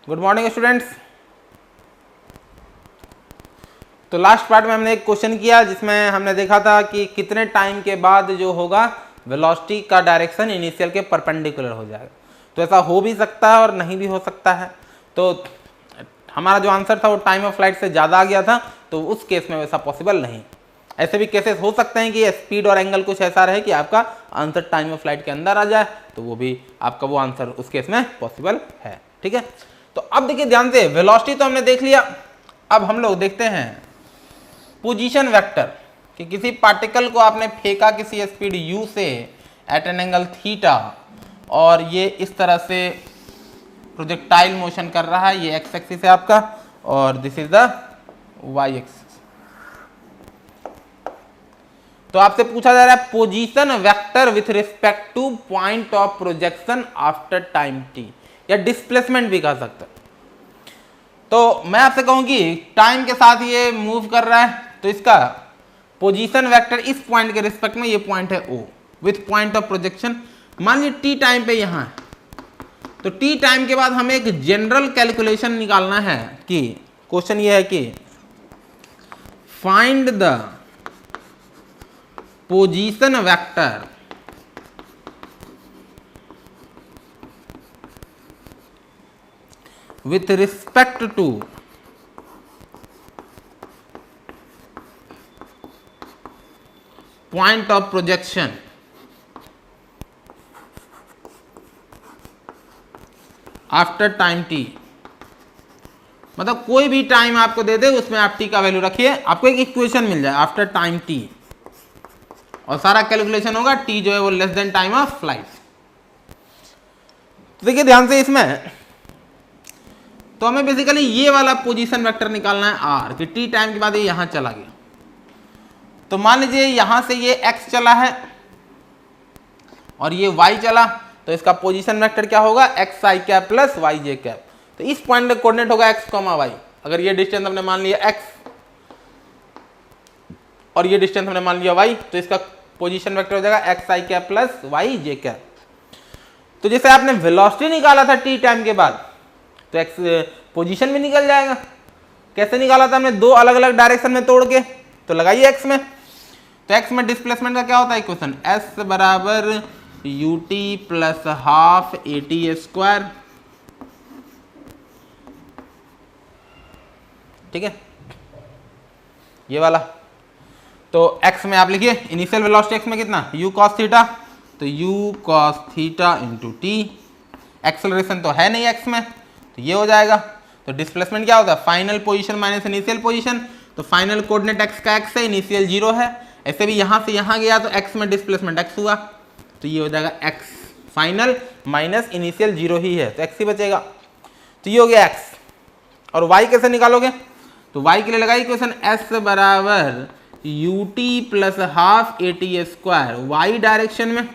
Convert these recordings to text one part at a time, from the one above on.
Good morning students. तो last part में हमने एक क्वेश्चन किया जिसमें हमने देखा था कि कितने टाइम के बाद जो होगा वेलोसिटी का डायरेक्शन इनिशियल के परपेंडिकुलर हो जाएगा। तो ऐसा हो भी सकता है और नहीं भी हो सकता है। तो हमारा जो आंसर था वो टाइम ऑफ फ्लाइट से ज़्यादा आ गया था, तो उस केस में वैसा पॉसिबल नहीं। ऐसे भी केसेस हो सकते हैं कि स्पीड और एंगल कुछ ऐसा रहे कि आपका आंसर टाइम ऑफ फ्लाइट के अंदर आ जाए, तो वो भी आपका वो आंसर उस केस में पॉसिबल है। ठीक है, तो अब देखिए ध्यान से, वेलोसिटी तो हमने देख लिया। अब हम लोग देखते हैं पोजीशन वेक्टर कि किसी पार्टिकल को आपने फेंका किसी स्पीड u से एट एन एंगल थीटा और ये इस तरह से प्रोजेक्टाइल मोशन कर रहा है। ये एक्स एक्सिस है आपका और this is the Y axis. तो आपसे पूछा जा रहा है position vector with respect to point of projection after time T, या डिस्प्लेसमेंट भी कह सकते हैं। तो मैं आपसे कहूं कि टाइम के साथ ये मूव कर रहा है, तो इसका पोजीशन वेक्टर इस पॉइंट के रिस्पेक्ट में, ये पॉइंट है O with point of projection. मान लीजिए टी टाइम पे यहां है, तो टी टाइम के बाद हमें एक जनरल कैलकुलेशन निकालना है कि क्वेश्चन ये है कि find the position vector with respect to point of projection after time T. मतलब कोई भी टाइम आपको दे दे उसमें आप टी का वैल्यू रखिए, आपको एक इक्वेशन मिल जाए आफ्टर टाइम टी, और सारा कैलकुलेशन होगा टी जो है वो less than time of flight. देखिए ध्यान से, इसमें तो हमें बेसिकली ये वाला पोजीशन वेक्टर निकालना है आर, कि टी टाइम के बाद ये यहां चला गया। तो मान लीजिए यहां से ये एक्स चला है और ये वाई चला, तो इसका पोजीशन वेक्टर क्या होगा, एक्स आई कैप प्लस वाई जे कैप। तो इस पॉइंट का कोऑर्डिनेट होगा एक्स कॉमा वाई। अगर ये डिस्टेंस हमने मान लिया एक्स और ये डिस्टेंस हमने मान लिया वाई, तो इसका पोजीशन वेक्टर हो जाएगा एक्स आई कैप प्लस वाई जे कैप। तो जैसे आपने वेलोसिटी निकाला था टी टाइम के बाद, तो एक्स पोजीशन भी निकल जाएगा। कैसे निकाला था हमने, दो अलग अलग डायरेक्शन में तोड़ के। तो लगाइए एक्स में, तो एक्स में डिस्प्लेसमेंट का क्या होता है इक्वेशन, एस बराबर U T plus half A T square. ठीक है, ये वाला। तो एक्स में आप लिखिए इनिशियल वेलोसिटी एक्स में कितना, यू कॉस थीटा, तो you cos theta into T. Acceleration तो है नहीं एक्स में, तो ये हो जाएगा। तो डिस्प्लेसमेंट क्या होता है, final position minus initial position. तो फाइनल कोऑर्डिनेट एक्स का एक्स है, इनिशियल 0 है। ऐसे भी यहां से यहां गया तो एक्स में डिस्प्लेसमेंट एक्स हुआ, तो ये हो जाएगा एक्स फाइनल माइनस इनिशियल 0 ही है, तो एक्स ही बचेगा। तो ये हो गया एक्स। और वाई कैसे निकालोगे, तो वाई के लिए लगाई इक्वेशन एस बराबर U T plus half A T square Y direction में।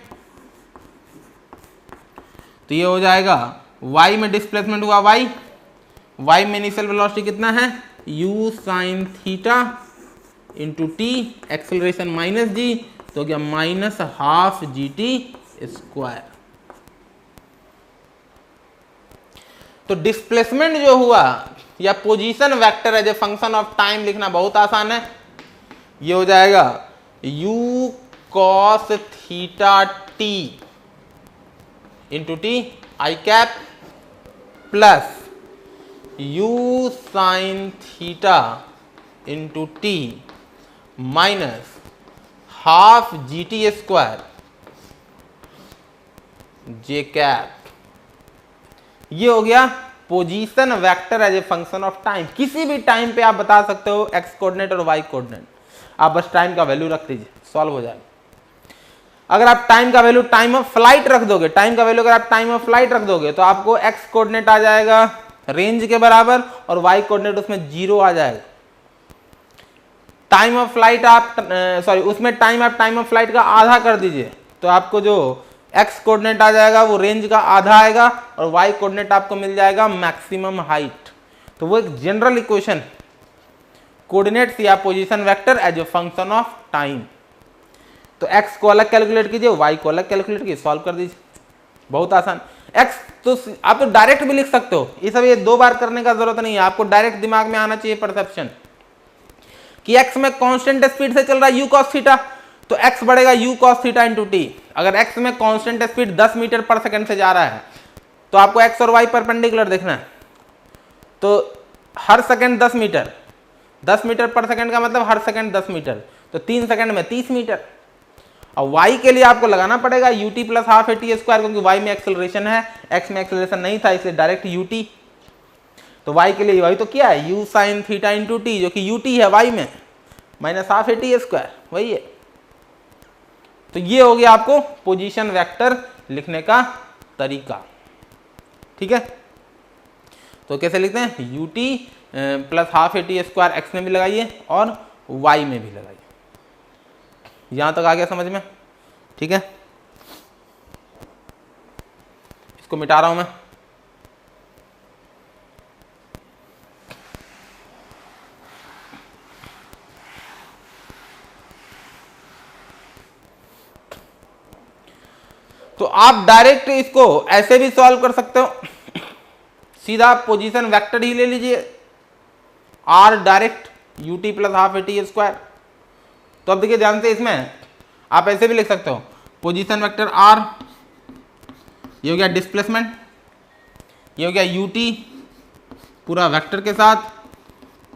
तो ये हो जाएगा y में डिस्प्लेसमेंट हुआ y में इनिशियल वेलोसिटी कितना है, u sine theta into T, acceleration minus G, तो क्या minus half G T square. तो डिस्प्लेसमेंट जो हुआ या position vector as a function of time लिखना बहुत आसान है। ये हो जाएगा u cos theta T into T I cap plus U sine theta into T minus half G T square J cap. ये हो गया position vector as a function of time. किसी भी टाइम पे आप बता सकते हो एक्स कोऑर्डिनेट और वाई कोऑर्डिनेट, आप बस टाइम का वैल्यू रख दीजिए, सॉल्व हो जाएगा। अगर आप टाइम का वैल्यू टाइम ऑफ फ्लाइट रख दोगे, टाइम का वैल्यू अगर आप टाइम ऑफ फ्लाइट रख दोगे तो आपको एक्स कोऑर्डिनेट आ जाएगा रेंज के बराबर और वाई कोऑर्डिनेट उसमें 0 आ जाएगा। टाइम ऑफ फ्लाइट आप उसमें टाइम आप टाइम ऑफ फ्लाइट का आधा कर दीजिए, तो आपको जो एक्स कोऑर्डिनेट आ जाएगा वो रेंज का आधा आएगा और वाई कोऑर्डिनेट आपको मिल जाएगा मैक्सिमम हाइट। तो वो एक जनरल इक्वेशन, कोऑर्डिनेट्स या position vector as a function of time. तो x को अलग कैलकुलेट कीजिए, y को अलग कैलकुलेट कीजिए, सॉल्व कर दीजिए, बहुत आसान। एक्स तो आप तो डायरेक्ट भी लिख सकते हो, ये सब ये 2 बार करने का जरूरत नहीं है, आपको डायरेक्ट दिमाग में आना चाहिए परसेप्शन कि एक्स में कांस्टेंट स्पीड से चल रहा है यू कॉस थीटा, तो एक्स बढ़ेगा you cos theta into T. अगर एक्स में कांस्टेंट स्पीड 10 मीटर पर सेकंड से जा रहा है तो आपको एक्स और वाई परपेंडिकुलर देखना है, तो हर सेकंड 10 मीटर, 10 मीटर पर सेकंड का मतलब हर सेकंड 10 मीटर, तो 3 सेकंड में 30 मीटर। और y के लिए आपको लगाना पड़ेगा ut plus half A T square, क्योंकि y में एक्सेलरेशन है, x में एक्सेलरेशन नहीं था इसलिए डायरेक्ट ut, तो y के लिए वही तो क्या है u sine theta into T, जो कि ut है y में, minus half A T square वही है। तो ये हो गया आपको पोजीशन वेक्टर लिखने का तरीका, ठीक है। तो कैसे लिखते हैं, ut plus half A T square x में भी लगाइए और y में भी लगाइए। यहां तक आ गया समझ में, ठीक है। इसको मिटा रहा हूं मैं। तो आप डायरेक्ट इसको ऐसे भी सॉल्व कर सकते हो, सीधा पोजीशन वेक्टर ही ले लीजिए, r direct ut plus half A T square. तो अब देखिए ध्यान से, इसमें आप ऐसे भी लिख सकते हो, पोजीशन वेक्टर r, ये हो गया डिस्प्लेसमेंट, ये हो गया ut पूरा वेक्टर के साथ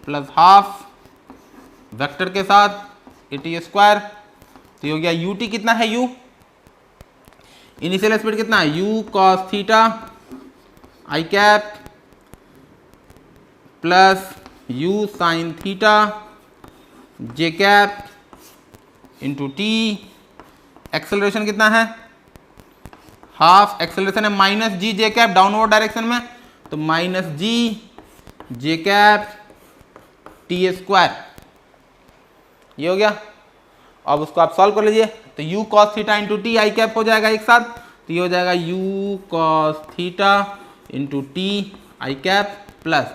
प्लस हाफ वेक्टर के साथ ए टी स्क्वायर, तो ये हो गया ut कितना है u, इनिशियल स्पीड कितना है u cos theta I cap plus u sine theta J cap into T. Acceleration कितना है, हाफ एक्सेलरेशन है minus G J cap downward direction में, तो minus G J cap T square, ये हो गया। अब उसको आप सॉल्व कर लीजिए, तो u cos theta into T I cap हो जाएगा एक साथ, तो ये हो जाएगा u cos theta into T I cap plus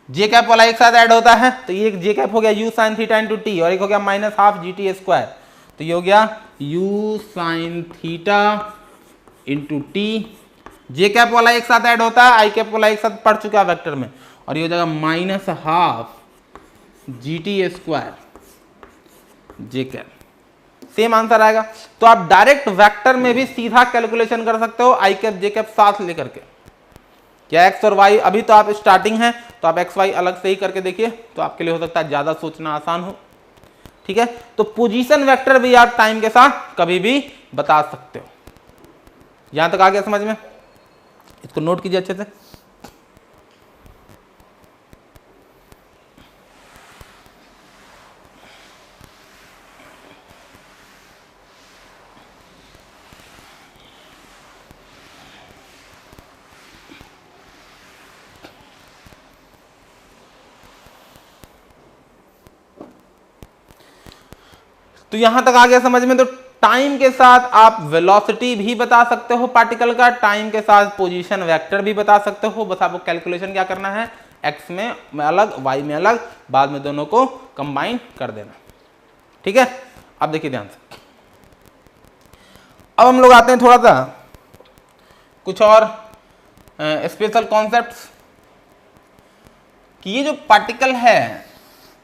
J cap वाला एक साथ ऐड होता है, तो ये जे कैप हो गया u sine theta into T, और एक हो गया minus half G T square, तो ये हो गया u sine theta into T. J cap वाला एक साथ ऐड होता है, आई कैप वाला एक साथ पढ़ चुका है वेक्टर में, और ये हो जाएगा minus half G T square J cap, same answer आएगा। तो आप डायरेक्ट वेक्टर में भी सीधा कैलकुलेशन कर सकते हो आई कैप जे कैप साथ लेकर के, क्या एक्स और वाई, अभी तो आप स्टार्टिंग है तो आप एक्स वाई अलग से ही करके देखिए, तो आपके लिए हो सकता है ज्यादा सोचना आसान हो, ठीक है। तो पोजीशन वेक्टर भी आप टाइम के साथ कभी भी बता सकते हो। यहां तक आ गया समझ में, इसको नोट कीजिए अच्छे से। तो यहां तक आ गया समझ में। तो टाइम के साथ आप वेलोसिटी भी बता सकते हो पार्टिकल का, टाइम के साथ पोजीशन वेक्टर भी बता सकते हो, बस आपको कैलकुलेशन क्या करना है, एक्स में अलग वाई में अलग, बाद में दोनों को कंबाइन कर देना, ठीक है। अब देखिए ध्यान से, अब हम लोग आते हैं थोड़ा सा कुछ और स्पेशल कॉन्सेप्ट्स, कि ये जो पार्टिकल है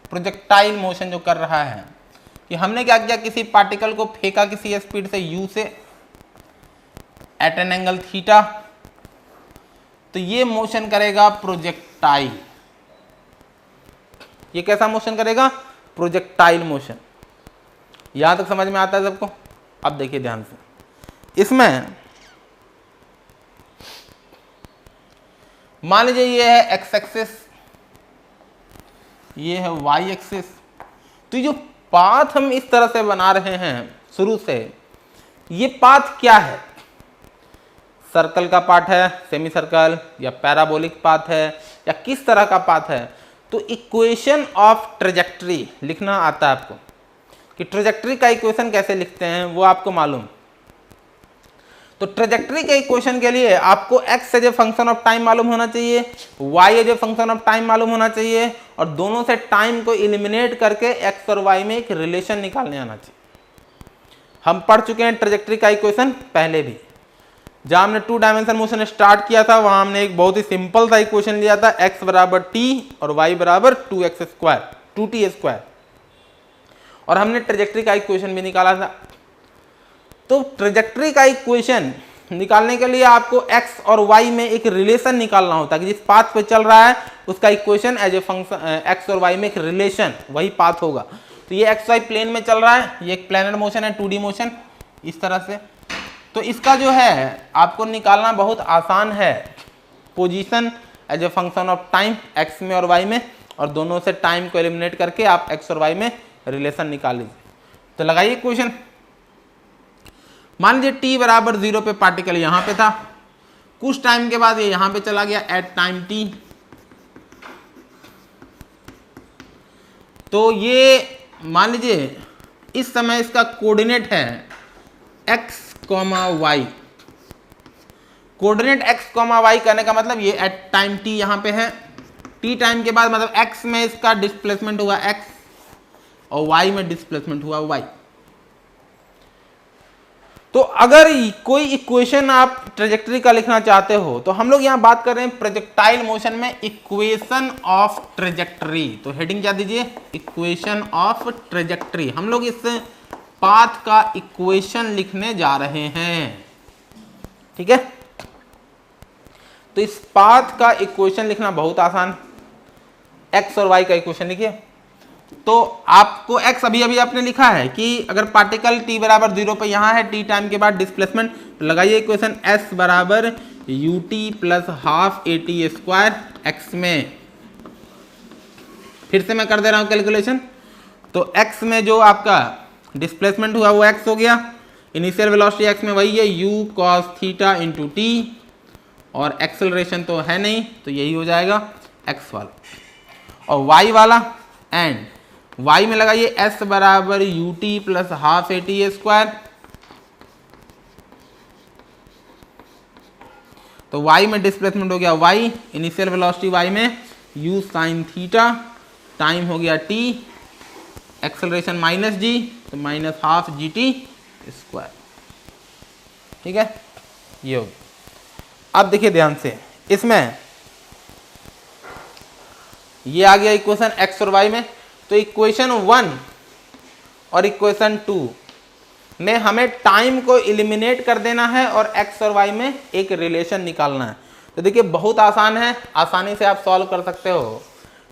प्रोजेक्टाइल मोशन जो कर रहा है, कि हमने क्या किया, किसी पार्टिकल को फेंका किसी स्पीड से u से एट एन एंगल थीटा, तो ये मोशन करेगा प्रोजेक्टाइल। ये कैसा मोशन करेगा, प्रोजेक्टाइल मोशन। यहां तक समझ में आता है सबको। अब देखिए ध्यान से, इसमें मान लीजिए ये है एक्स एक्सिस, ये है वाई एक्सिस, तो ये जो पाथ हम इस तरह से बना रहे हैं शुरू से, ये पाथ क्या है, सर्कल का पाथ है, सेमी सर्कल, या पैराबोलिक पाथ है, या किस तरह का पाथ है। तो इक्वेशन ऑफ ट्रेजेक्ट्री लिखना आता है आपको, कि ट्रेजेक्ट्री का इक्वेशन कैसे लिखते हैं वो आपको मालूम। तो ट्रेजेक्ट्री के इक्वेशन के लिए आपको x as a function of time मालूम होना चाहिए, y as a function of time मालूम होना चाहिए, और दोनों से टाइम को एलिमिनेट करके x और y में एक रिलेशन निकालने आना चाहिए। हम पढ़ चुके हैं ट्रेजेक्ट्री का इक्वेशन पहले भी। जहां हमने 2 डायमेंशन मोशन स्टार्ट किया था वहां हमने एक बहुत ही सिंपल सा इक्वेशन लिया था, x बराबर t और y बराबर 2x स्क्वायर 2t स्क्वायर, और हमने ट्रेजेक्ट्री का इक्वेशन भी निकाला था। तो ट्रेजेक्ट्री का इक्वेशन निकालने के लिए आपको x और y में एक रिलेशन निकालना होता है कि जिस पाथ पे चल रहा है उसका equation as a function x और y में एक रिलेशन, वही पाथ होगा। तो ये एक्स वाई प्लेन में चल रहा है, ये एक प्लेनर मोशन है, 2D मोशन इस तरह से। तो इसका जो है आपको निकालना बहुत आसान है, position as a function of time x में और y में, और दोनों से टाइम को एलिमिनेट करके आप x और y में रिलेशन निकाल लीजिए। तो लगाइए क्वेश्चन। मान लीजिए t बराबर 0 पे पार्टिकल यहाँ पे था, कुछ टाइम के बाद ये यहाँ पे चला गया एट टाइम t। तो ये मान लीजिए इस समय इसका कोऑर्डिनेट है x, y। Coordinate x, y करने का मतलब ये एट टाइम t यहाँ पे है, t टाइम के बाद मतलब x में इसका डिस्प्लेसमेंट हुआ x और y में डिस्प्लेसमेंट हुआ y। तो अगर कोई इक्वेशन आप ट्रेजेक्ट्री का लिखना चाहते हो तो हम लोग यहाँ बात कर रहे हैं प्रोजेक्टाइल मोशन में इक्वेशन ऑफ ट्रेजेक्ट्री। तो हेडिंग क्या दीजिए, इक्वेशन ऑफ ट्रेजेक्ट्री। हम लोग इस पाथ का इक्वेशन लिखने जा रहे हैं, ठीक है। तो इस पाथ का इक्वेशन लिखना बहुत आसान, एक्स और वाई का इक्वेशन लिखिए। तो आपको x अभी अभी आपने लिखा है कि अगर पार्टिकल t बराबर 0 पे यहाँ है, t टाइम के बाद डिस्प्लेसमेंट, तो लगाइए इक्वेशन s बराबर ut plus half at square x में। फिर से मैं कर दे रहा हूँ कैलकुलेशन। तो x में जो आपका डिस्प्लेसमेंट हुआ वो x हो गया, इनिशियल वेलोसिटी x में वही है u cos theta into t, और एक्सेलरेशन तो है नहीं तो यही हो जाएगा x वाला, और y वाला एंड y में लगाइए s बराबर ut plus half at square. तो y में डिस्प्लेसमेंट हो गया y, इनिशियल वेलोसिटी y में u साइन थीटा, टाइम हो गया t, एक्सेलरेशन माइनस g तो माइनस हाफ gt स्क्वायर, ठीक है। ये हो गया। अब देखिए ध्यान से, इसमें ये आ गया इक्वेशन x और y में। तो इक्वेशन 1 और इक्वेशन 2 में हमें टाइम को एलिमिनेट कर देना है और x और y में एक रिलेशन निकालना है। तो देखिए बहुत आसान है, आसानी से आप सॉल्व कर सकते हो।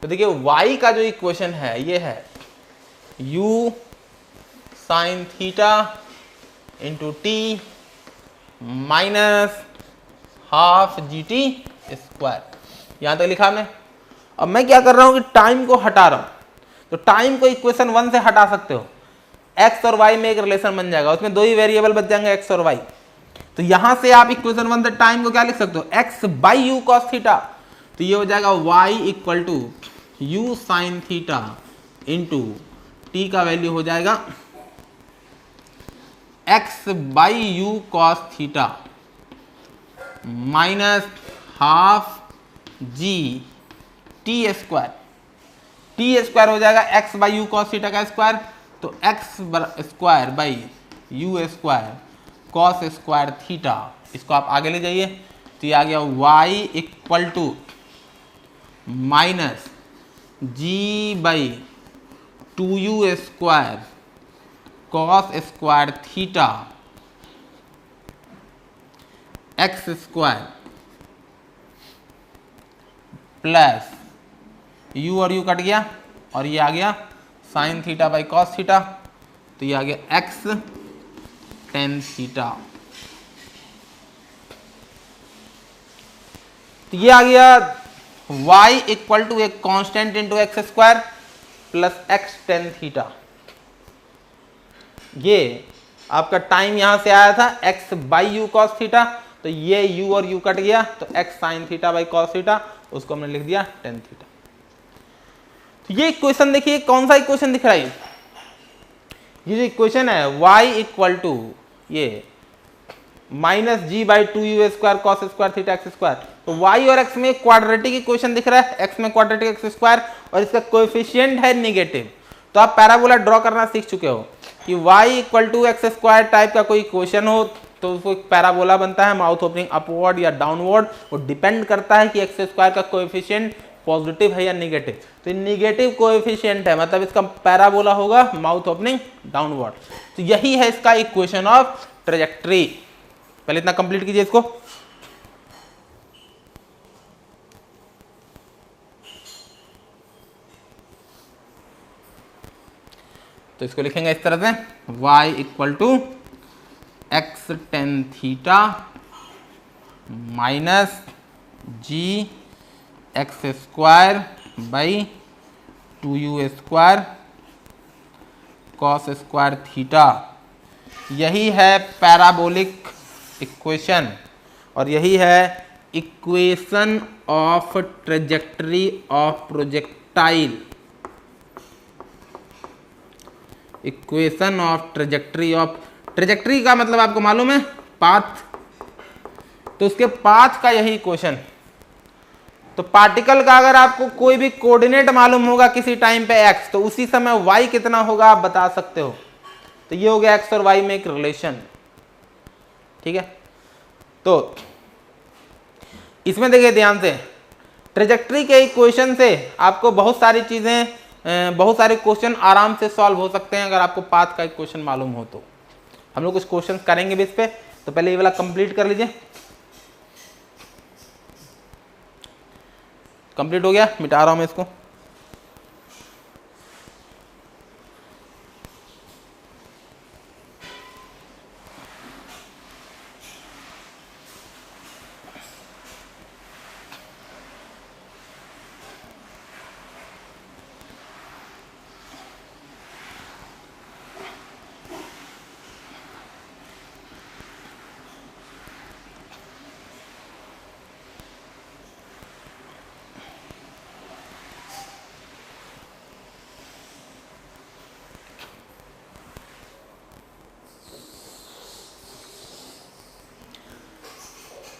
तो देखिए y का जो इक्वेशन है ये है u sine theta into T minus half G T square, यहां तक लिखा हमने। अब मैं क्या कर रहा हूं कि टाइम को हटा रहा हूं, तो टाइम को इक्वेशन 1 से हटा सकते हो, x और y में एक रिलेशन बन जाएगा, उसमें दो ही वेरिएबल बच जाएंगे x और y। तो यहां से आप इक्वेशन 1 से टाइम को क्या लिख सकते हो, x by U cos theta. तो ये हो जाएगा y equal to U sine theta into T का वैल्यू हो जाएगा x by U cos theta minus half G T square. T square हो जाएगा x by U cos theta का स्क्वायर, तो x square by U square cos square theta, इसको आप आगे ले जाइए। तो ये आ गया y equal to minus G by 2u square cos square theta x square plus u और u कट गया और ये आ गया sine theta by cos theta, तो ये आ गया x टेन थीटा। तो ये आ गया y इक्वल टू एक constant into x square plus x tan theta. ये आपका टाइम यहां से आया था x by U cos theta, तो ये u और u कट गया तो x sign theta by cos theta, उसको हमने लिख दिया टेन थीटा। तो ये इक्वेशन देखिए कौन सा इक्वेशन दिख रहा है, ये जो इक्वेशन है y इक्वल टू ये minus G by two U square cos square theta X square. तो y और x में क्वाड्रेटिक इक्वेशन दिख रहा है, x में क्वाड्रेटिक एक्स स्क्वायर और इसका कोएफिशिएंट है नेगेटिव। तो आप पैराबोला ड्रॉ करना सीख चुके हो कि y equal to X square type का कोई इक्वेशन हो तो उसको एक पैराबोला बनता है, माउथ ओपनिंग अपवर्ड या डाउनवर्ड, वो डिपेंड करता है कि एक्स स्क्वायर का कोएफिशिएंट पॉजिटिव है या निगेटिव। तो निगेटिव कोएफिशिएंट है, मतलब इसका पैराबोला होगा माउथ ओपनिंग डाउनवर्ड। तो यही है इसका इक्वेशन ऑफ ट्रेजेक्ट्री। पहले इतना कंप्लीट कीजिए इसको। तो इसको लिखेंगे इस तरह से, y equal to x tan theta minus ji x square by 2u square cos square theta. यही है पैराबोलिक इक्वेशन और यही है equation of trajectory of projectile. Equation of trajectory का मतलब आपको मालूम है पाथ, तो उसके पाथ का यही इक्वेशन। तो पार्टिकल का अगर आपको कोई भी कोऑर्डिनेट मालूम होगा किसी टाइम पे x, तो उसी समय y कितना होगा आप बता सकते हो। तो ये हो गया x और y में एक रिलेशन, ठीक है। तो इसमें देखिए ध्यान से, ट्रेजेक्टरी के इक्वेशन से आपको बहुत सारी चीजें, बहुत सारे क्वेश्चन आराम से सॉल्व हो सकते हैं अगर आपको पाथ का इक्वेशन मालूम हो तो। हम लोग कुछ क्वेश्चन करेंगे भी इस पे, तो पहले ये वाला कंप्लीट कर लीजिए। कंप्लीट हो गया, मिटा रहा हूं मैं इसको।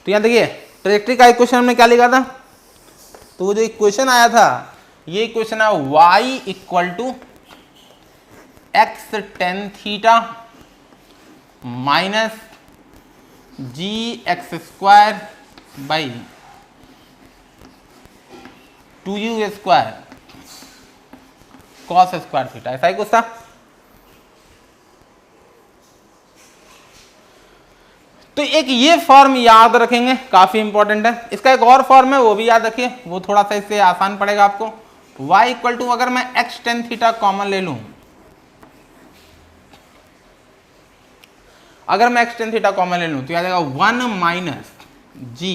तो यहां देखिए ट्रेजेक्टरी का इक्वेशन हमने क्या लिखा था, तो वो जो इक्वेशन आया था, ये इक्वेशन है y equal to x tan theta minus ji x square by 2u square cos square theta. ऐसा ही कुछ था। तो एक ये फॉर्म याद रखेंगे, काफी इंपॉर्टेंट है। इसका एक और फॉर्म है, वो भी याद रखिए, वो थोड़ा सा इससे आसान पड़ेगा आपको। y इक्वल टू, अगर मैं एक्स टेन थीटा कॉमन ले लूं, अगर मैं एक्स टेन थीटा कॉमन ले लूं तो आ जाएगा 1 माइनस जी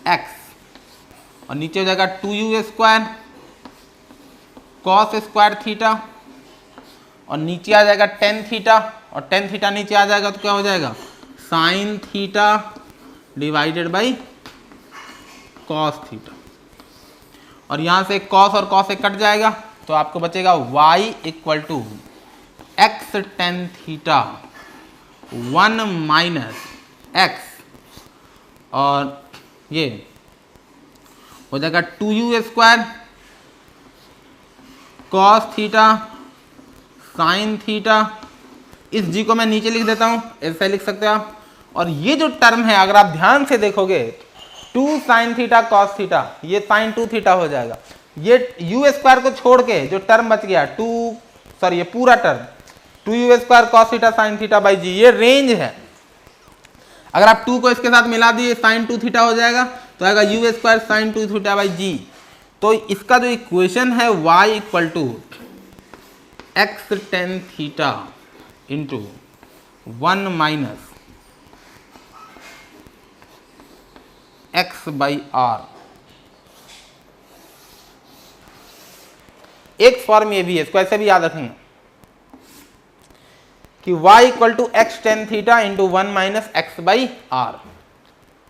एक्स और नीचे हो जाएगा 2u square cos square theta और नीचे आ जाएगा टेन थीटा और टेन थीटा नीचे आ जाएगा तो क्या हो जाएगा sine theta divided by cos theta. और यहां से कॉस और कॉस से कट जाएगा तो आपको बचेगा y equal to x tan theta 1 minus x और ये हो जाएगा 2u square cos theta sine theta. इस जी को मैं नीचे लिख देता हूं, ऐसे लिख सकते हो आप। और ये जो टर्म है अगर आप ध्यान से देखोगे 2 साइन थीटा कॉस थीटा, ये साइन 2 थीटा हो जाएगा। ये यू स्क्वायर को छोड़ के जो टर्म बच गया ये पूरा term 2u square cos theta sine theta by G, ये रेंज है। अगर आप 2 को इसके साथ मिला दिए साइन 2 थीटा हो जाएगा तो आएगा U square sine 2 theta by G. तो इसका जो इक्वेशन है y equal to x tan theta into 1 minus x by R. एक फॉर्म ये भी है, इसको ऐसे भी याद रखेंगे कि y equal to x tan theta into 1 minus x by R.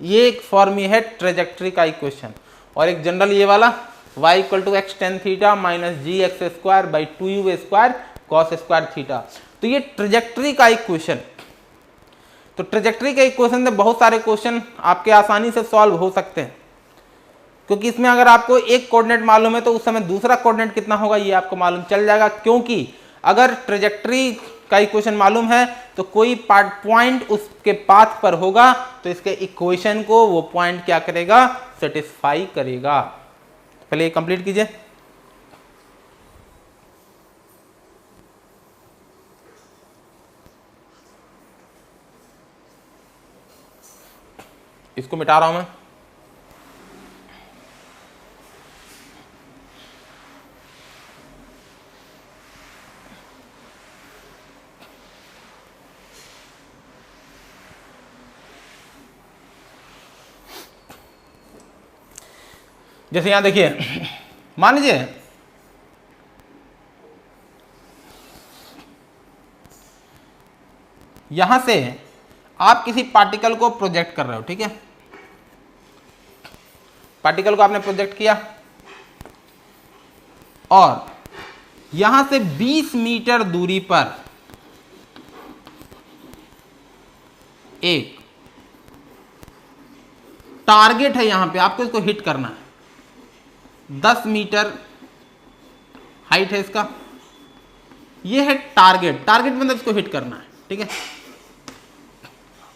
ये एक फॉर्म ये है ट्रेजेक्टरी का इक्वेशन। और एक जनरल ये वाला y equal to x tan theta minus ji x square by 2u square cos square theta. तो ये ट्रेजेक्टरी का इक्वेशन। तो ट्रेजेक्टरी के इक्वेशन से बहुत सारे क्वेश्चन आपके आसानी से सॉल्व हो सकते हैं, क्योंकि इसमें अगर आपको एक कोऑर्डिनेट मालूम है तो उस समय दूसरा कोऑर्डिनेट कितना होगा ये आपको मालूम चल जाएगा। क्योंकि अगर ट्रेजेक्टरी का इक्वेशन मालूम है तो कोई पॉइंट उसके पाथ पर होगा तो इसके इक्वेशन को वो पॉइंट क्या करेगा, सेटिस्फाई करेगा। पहले ये कंप्लीट कीजिए। इसको मिटा रहा हूं मैं। जैसे यहां देखिए, मान लीजिए यहां से आप किसी पार्टिकल को प्रोजेक्ट कर रहे हो, ठीक है, पार्टिकल को आपने प्रोजेक्ट किया और यहां से 20 मीटर दूरी पर एक टारगेट है, यहां पे आपको इसको हिट करना है। 10 मीटर हाइट है इसका, ये है टारगेट। टारगेट मतलब इसको हिट करना है, ठीक है।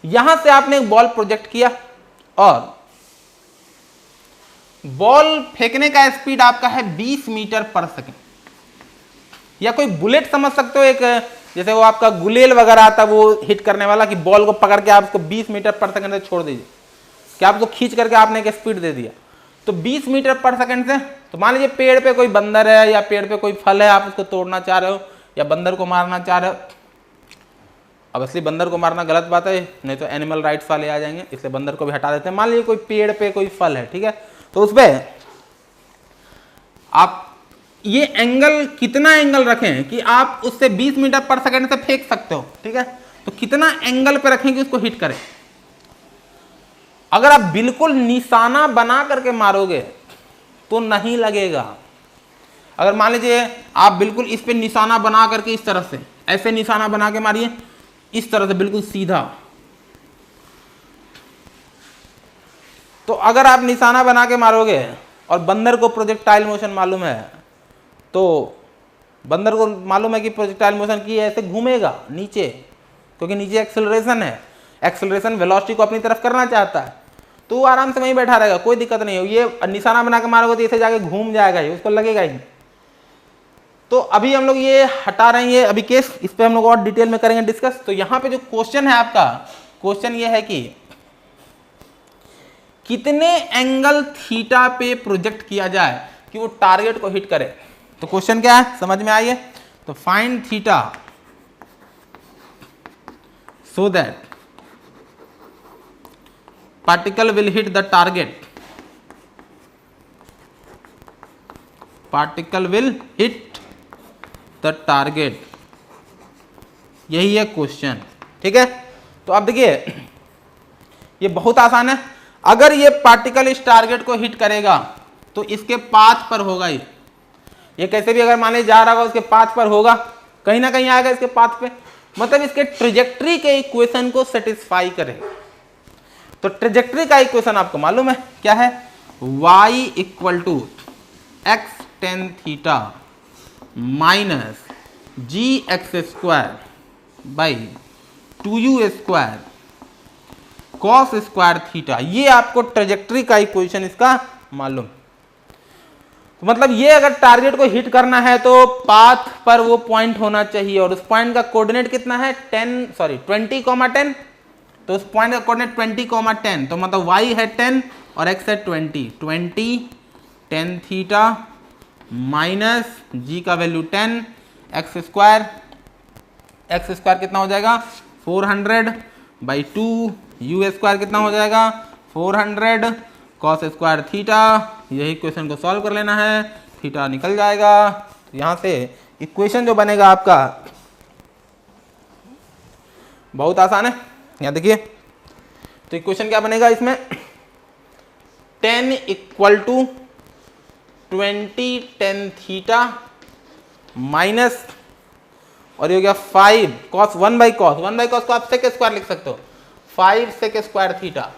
यहां से आपने एक बॉल प्रोजेक्ट किया और बॉल फेंकने का स्पीड आपका है 20 मीटर पर सेकंड, या कोई बुलेट समझ सकते हो, एक जैसे वो आपका गुलेल वगैरह आता है वो हिट करने वाला, कि बॉल को पकड़ के आप उसको 20 मीटर पर सेकंड से छोड़ दीजिए, कि आप उसको खींच करके आपने एक स्पीड दे दिया तो 20 मीटर पर सेकंड से। तो मान लीजिए पेड़ पे कोई बंदर है या पेड़ पे कोई फल है, आप उसको तोड़ना चाह रहे हो या बंदर को मारना चाह रहे हो। अब असली बंदर को मारना गलत बात है, नहीं तो एनिमल राइट्स वाले आ जाएंगे, इसलिए बंदर को भी हटा देते हैं। मान लीजिए कोई पेड़ पे कोई फल है, ठीक है, तो उस पर आप ये एंगल, कितना एंगल रखें कि आप उससे 20 मीटर पर सेकंड से फेंक सकते हो, ठीक है। तो कितना एंगल पे रखें कि उसको हिट करें। अगर आप बिल्कुल निशाना बना करके मारोगे तो नहीं लगेगा। अगर मान लीजिए आप बिल्कुल इस पे निशाना बना करके इस तरह से ऐसे निशाना बना के मारिए, इस तरह से बिल्कुल सीधा, तो अगर आप निशाना बना के मारोगे और बंदर को प्रोजेक्टाइल मोशन मालूम है, तो बंदर को मालूम है कि प्रोजेक्टाइल मोशन की ऐसे घूमेगा नीचे, क्योंकि नीचे एक्सेलरेशन है, एक्सेलरेशन वेलोसिटी को अपनी तरफ करना चाहता है, तो वो आराम से वहीं बैठा रहेगा, कोई दिक्कत नहीं हो। ये निशाना बना के मारोगे तो इसे जाके घूम जाएगा ही, उसको लगेगा ही। तो अभी हम लोग ये हटा रहे हैं, ये अभी केस, इस पे हम लोग और डिटेल में करेंगे डिस्कस। तो यहाँ पे जो क्वेश्चन है आपका, क्वेश्चन ये है कि कितने एंगल थीटा पे प्रोजेक्ट किया जाए कि वो टारगेट को हिट करे। तो क्वेश्चन क्या है समझ में आइए। तो find theta so that particle will hit the target, particle will hit the target, यही है क्वेश्चन, ठीक है। तो अब देखिए ये बहुत आसान है। अगर ये पार्टिकल इस टारगेट को हिट करेगा तो इसके पाथ पर होगा ही, ये कैसे भी अगर मान लीजिए जा रहा होगा उसके पाथ पर होगा, कहीं ना कहीं आएगा इसके पाथ पे, मतलब इसके ट्रेजेक्ट्री के इक्वेशन को सेटिस्फाई करेगा। तो ट्रेजेक्ट्री का इक्वेशन आपको मालूम है क्या है, y equal to x tan theta minus ji x square by 2u square cos square theta. ये आपको ट्रेजेक्ट्री का इक्वेशन इसका मालूम। तो मतलब ये अगर टारगेट को हिट करना है तो पाथ पर वो पॉइंट होना चाहिए, और उस पॉइंट का कोऑर्डिनेट कितना है 20,10। तो उस पॉइंट का कोऑर्डिनेट 20,10, तो मतलब y है 10 और x है 20 10 थीटा माइनस जी का वैल्यू 10, एक्स स्क्वायर कितना हो जाएगा 400 बाई 2, यू स्क्वायर कितना हो जाएगा 400 कॉस स्क्वायर थीटा। यही क्वेश्चन को सॉल्व कर लेना है, थीटा निकल जाएगा। तो यहां से इक्वेशन जो बनेगा आपका बहुत आसान है। यहां देखिए तो इक्वेशन क्या बनेगा इसमें, 10 इक्वल टू 20 10 थीटा माइनस, और ये हो गया 5 कॉस 1 बाई कॉस को आप सेक स्क्वायर लिख सकते हो, 5 सेक स्क्वायर थीटा।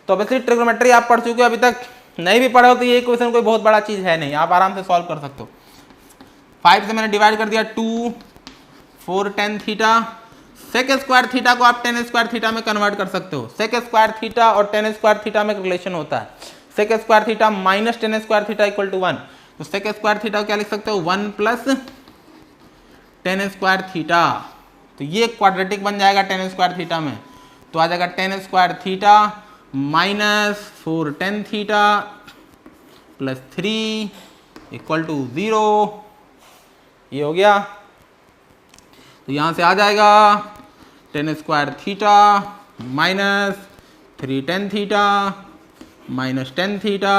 तो ऑब्वियसली ट्रिग्नोमेट्री आप पढ़ चुके हो, अभी तक नहीं भी पढ़े हो तो ये इक्वेशन कोई बहुत बड़ा चीज है नहीं, आप आराम से सॉल्व कर सकते हो। 5 से मैंने डिवाइड कर दिया 2, 4 tan theta. Sec square theta को आप tan स्क्वायर थीटा में कन्वर्ट कर सकते हो। सेक स्क्वायर थीटा और tan स्क्वायर थीटा में रिलेशन होता है। Sec square theta minus tan square theta equal to 1। तो सेक स्क्वायर थीटा क्या लिख सकते हो, 1 प्लस tan स्क्वायर थीटा। तो ये क्वाड्रेटिक बन जाएगा tan स्क्वायर थीटा में। तो आ जाएगा tan square theta minus 4 tan theta plus 3 equal to 0। ये हो गया। तो यहां से आ जाएगा tan square theta minus 3 tan theta minus tan theta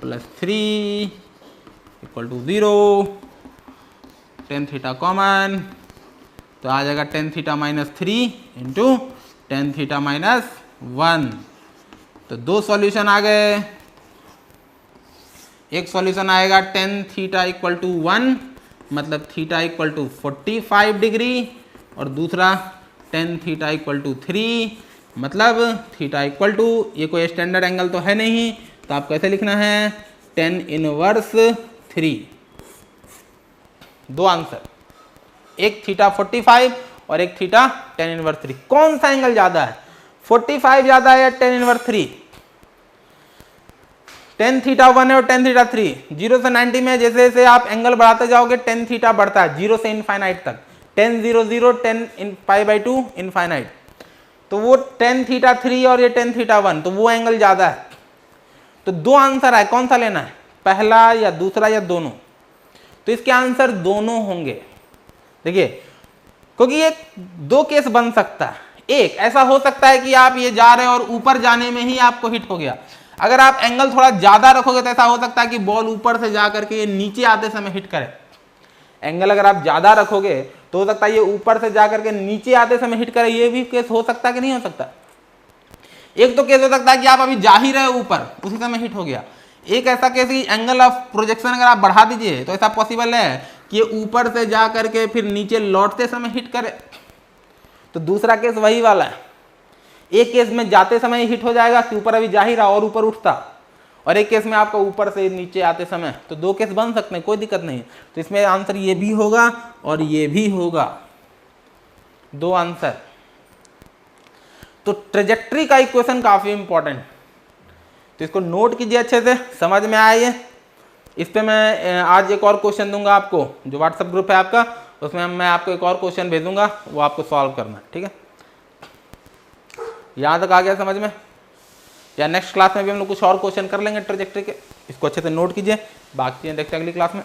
plus 3 equal to 0। tan theta common, तो आ जाएगा tan theta minus 3 into tan theta minus 1। तो दो सॉल्यूशन आ गए। एक सॉल्यूशन आएगा tan थीटा इक्वल टू 1 मतलब थीटा इक्वल टू 45 डिग्री, और दूसरा tan थीटा इक्वल टू 3 मतलब थीटा इक्वल टू, ये कोई स्टैंडर्ड एंगल तो है नहीं, तो आप कैसे लिखना है, tan इनवर्स 3। दो आंसर, एक थीटा 45 और एक थीटा tan इनवर्स 3। कौन सा एंगल ज्यादा है, 45 ज्यादा है या tan इनवर्स 3? tan थीटा 1 है और tan थीटा 3। 0 से 90 में जैसे जैसे आप एंगल बढ़ाते जाओगे tan थीटा बढ़ता है 0 से इनफाइनाइट तक, tan 0 0 tan pi by 2 infinite. तो वो tan थीटा 3 और ये tan थीटा 1, तो वो एंगल ज्यादा है। तो दो आंसर है, कौन सा लेना है, पहला या दूसरा या दोनों? तो इसके आंसर दोनों होंगे। देखिए, क्योंकि ये दो केस बन सकता है। एक ऐसा हो सकता है कि आप ये जा रहे हैं और ऊपर जाने में ही आपको हिट हो गया। अगर आप एंगल थोड़ा ज्यादा रखोगे तो ऐसा हो सकता है कि बॉल ऊपर से जा करके ये नीचे आते समय हिट करे। एंगल अगर आप ज्यादा रखोगे तो हो सकता है ये ऊपर से जा करके नीचे आते समय हिट करे। ये भी केस हो सकता है कि नहीं हो सकता? एक तो केस हो सकता है कि आप अभी जा ही रहे ऊपर, उसी समय हिट हो गया। एक ऐसा केस कि एंगल ऑफ प्रोजेक्शन अगर आप बढ़ा दीजिए तो ऐसा पॉसिबल है कि ये ऊपर से जा करके फिर नीचे लौटते समय हिट करे। तो दूसरा केस वही वाला है। एक केस में जाते समय हिट हो जाएगा कि ऊपर अभी जा ही रहा और ऊपर उठता, और एक केस में आपका ऊपर से नीचे आते समय। तो दो केस बन सकते हैं, कोई दिक्कत नहीं। तो इसमें आंसर ये भी होगा और ये भी होगा, दो आंसर। तो ट्रेजेक्ट्री का इक्वेशन काफी इंपॉर्टेंट, तो इसको नोट कीजिए अच्छे से, समझ में आए। इस पे मैं आज एक और क्वेश्चन दूंगा आपको, जो व्हाट्सएप ग्रुप है आपका, उसमें मैं आपको एक और क्वेश्चन भेजूंगा, वो आपको सॉल्व करना है, ठीक है। यहाँ तक आ गया समझ में? या नेक्स्ट क्लास में भी हम लोग कुछ और क्वेश्चन कर लेंगे ट्रेजेक्ट्री के। इसको अच्छे से नोट कीजिए, बाकी चीजें देखते हैं अगली क्लास में।